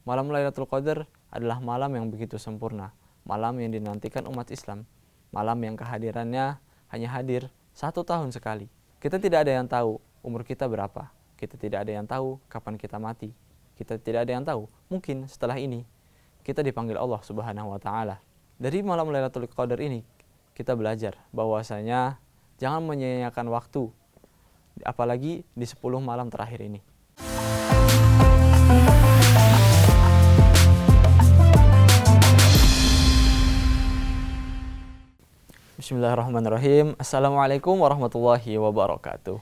Malam Lailatul Qadar adalah malam yang begitu sempurna, malam yang dinantikan umat Islam, malam yang kehadirannya hanya hadir 1 tahun sekali. Kita tidak ada yang tahu umur kita berapa, kita tidak ada yang tahu kapan kita mati, kita tidak ada yang tahu mungkin setelah ini kita dipanggil Allah Subhanahu wa Ta'ala. Dari malam Lailatul Qadar ini kita belajar bahwasanya jangan menyia-nyiakan waktu, apalagi di 10 malam terakhir ini. Bismillahirrahmanirrahim. Assalamualaikum warahmatullahi wabarakatuh.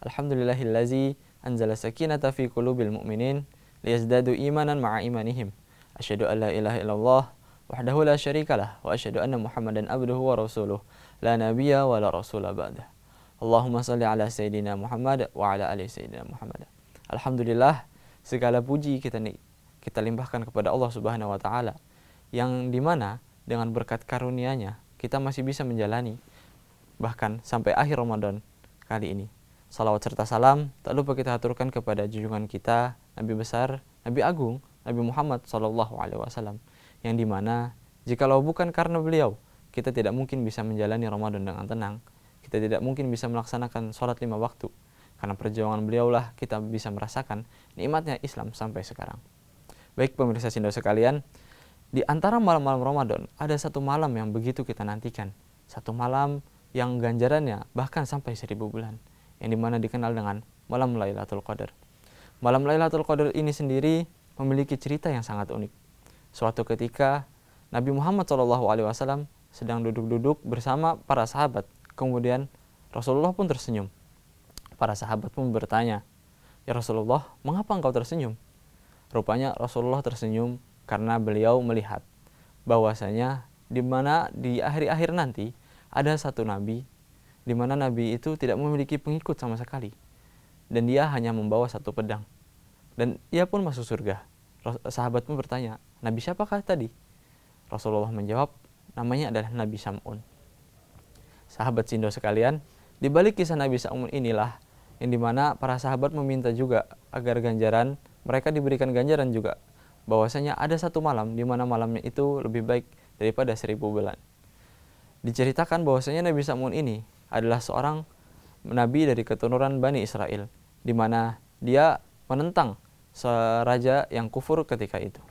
Alhamdulillahillazi anzala sakinata fi qulubil mu'minin liyazdadu imanan ma'a imanihim. Asyhadu an la ilaha illallah wahdahu la syarikalah wa asyhadu anna Muhammadan abduhu wa rasuluh la nabiyya wa la rasula ba'dah. Allahumma salli ala sayyidina Muhammad wa ala ali sayyidina Muhammad. Alhamdulillah, segala puji kita limpahkan kepada Allah Subhanahu wa Ta'ala, yang dimana dengan berkat karunia-Nya kita masih bisa menjalani bahkan sampai akhir Ramadan kali ini. Salawat serta salam tak lupa kita aturkan kepada junjungan kita, Nabi besar, Nabi agung, Nabi Muhammad SAW, yang dimana jikalau bukan karena beliau, kita tidak mungkin bisa menjalani Ramadan dengan tenang. Kita tidak mungkin bisa melaksanakan sholat 5 waktu. Karena perjuangan beliaulah kita bisa merasakan nikmatnya Islam sampai sekarang. Baik pemirsa Sindo sekalian, di antara malam-malam Ramadan ada satu malam yang begitu kita nantikan. Satu malam yang ganjarannya bahkan sampai 1000 bulan, yang dimana dikenal dengan malam Lailatul Qadar. Malam Lailatul Qadar ini sendiri memiliki cerita yang sangat unik. Suatu ketika Nabi Muhammad SAW sedang duduk-duduk bersama para sahabat. Kemudian Rasulullah pun tersenyum. Para sahabat pun bertanya, "Ya Rasulullah, mengapa engkau tersenyum?" Rupanya Rasulullah tersenyum karena beliau melihat bahwasanya di mana di akhir-akhir nanti ada satu nabi, di mana nabi itu tidak memiliki pengikut sama sekali, dan dia hanya membawa satu pedang, dan ia pun masuk surga. Sahabat pun bertanya, "Nabi siapakah tadi?" Rasulullah menjawab, "Namanya adalah Nabi Sam'un." Sahabat Sindo sekalian, di balik kisah Nabi Sam'un inilah yang dimana para sahabat meminta juga agar mereka diberikan ganjaran juga, bahwasanya ada satu malam di mana malamnya itu lebih baik daripada 1000 bulan. Diceritakan bahwasanya Nabi Sam'un ini adalah seorang nabi dari keturunan Bani Israel, di mana dia menentang raja yang kufur ketika itu.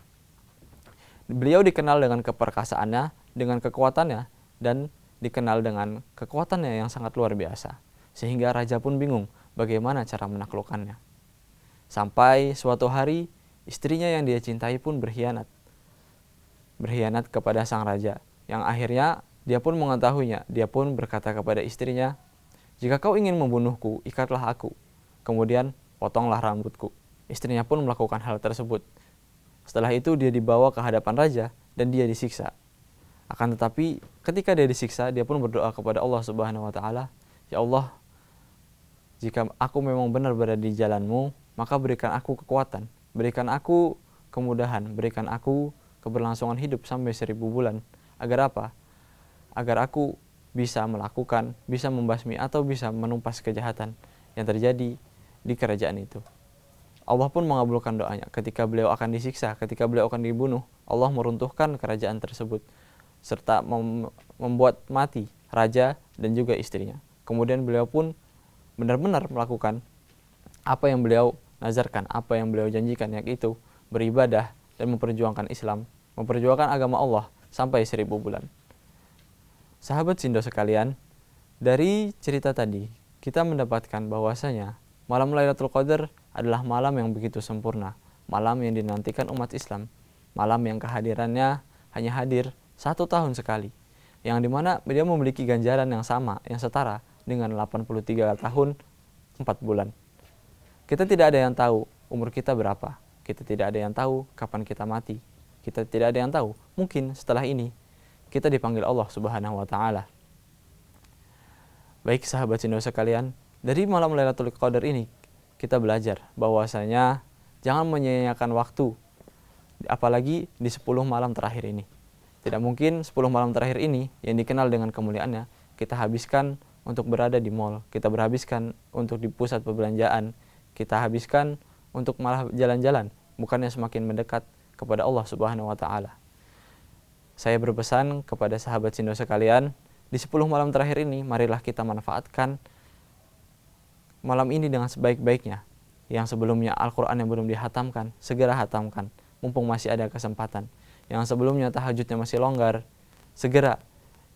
Beliau dikenal dengan keperkasaannya, dengan kekuatannya, dan dikenal dengan kekuatannya yang sangat luar biasa, sehingga raja pun bingung bagaimana cara menaklukkannya. Sampai suatu hari istrinya yang dia cintai pun berkhianat kepada sang raja, yang akhirnya dia pun mengetahuinya. Dia pun berkata kepada istrinya, "Jika kau ingin membunuhku, ikatlah aku, kemudian potonglah rambutku." Istrinya pun melakukan hal tersebut. Setelah itu dia dibawa ke hadapan raja dan dia disiksa. Akan tetapi ketika dia disiksa, dia pun berdoa kepada Allah Subhanahu wa Ta'ala, "Ya Allah, jika aku memang benar berada di jalan-Mu, maka berikan aku kekuatan, berikan aku kemudahan, berikan aku keberlangsungan hidup sampai 1000 bulan. Agar apa? Agar aku bisa membasmi atau bisa menumpas kejahatan yang terjadi di kerajaan itu." Allah pun mengabulkan doanya. Ketika beliau akan disiksa, ketika beliau akan dibunuh, Allah meruntuhkan kerajaan tersebut serta membuat mati raja dan juga istrinya. Kemudian beliau pun benar-benar melakukan apa yang beliau nazarkan, apa yang beliau janjikan, yaitu beribadah dan memperjuangkan Islam, memperjuangkan agama Allah sampai 1000 bulan. Sahabat Sindo sekalian, dari cerita tadi kita mendapatkan bahwasanya malam Lailatul Qadar adalah malam yang begitu sempurna, malam yang dinantikan umat Islam, malam yang kehadirannya hanya hadir 1 tahun sekali, yang dimana dia memiliki ganjaran yang sama, yang setara dengan 83 tahun 4 bulan. Kita tidak ada yang tahu umur kita berapa, kita tidak ada yang tahu kapan kita mati, kita tidak ada yang tahu mungkin setelah ini kita dipanggil Allah Subhanahu wa Ta'ala. Baik sahabat Sindo sekalian, dari malam Lailatul Qadar ini kita belajar bahwasanya jangan menyia-nyiakan waktu, apalagi di 10 malam terakhir ini. Tidak mungkin 10 malam terakhir ini yang dikenal dengan kemuliaannya kita habiskan untuk berada di mall, kita berhabiskan untuk di pusat perbelanjaan, kita habiskan untuk malah jalan-jalan bukannya semakin mendekat kepada Allah Subhanahu wa taala. Saya berpesan kepada sahabat Sindo sekalian, di 10 malam terakhir ini marilah kita manfaatkan malam ini dengan sebaik-baiknya. Yang sebelumnya Al-Qur'an yang belum dihatamkan, segera hatamkan mumpung masih ada kesempatan. Yang sebelumnya tahajudnya masih longgar, segera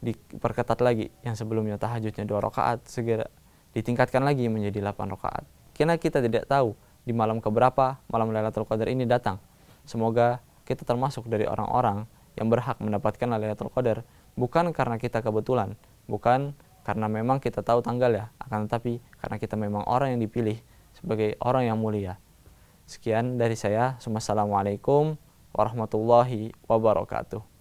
diperketat lagi. Yang sebelumnya tahajudnya 2 rakaat, segera ditingkatkan lagi menjadi 8 rakaat. Karena kita tidak tahu di malam keberapa malam Lailatul Qadar ini datang. Semoga kita termasuk dari orang-orang yang berhak mendapatkan Lailatul Qadar, bukan karena kita kebetulan, bukan karena memang kita tahu tanggalnya, akan tetapi karena kita memang orang yang dipilih sebagai orang yang mulia. Sekian dari saya. Wassalamualaikum warahmatullahi wabarakatuh.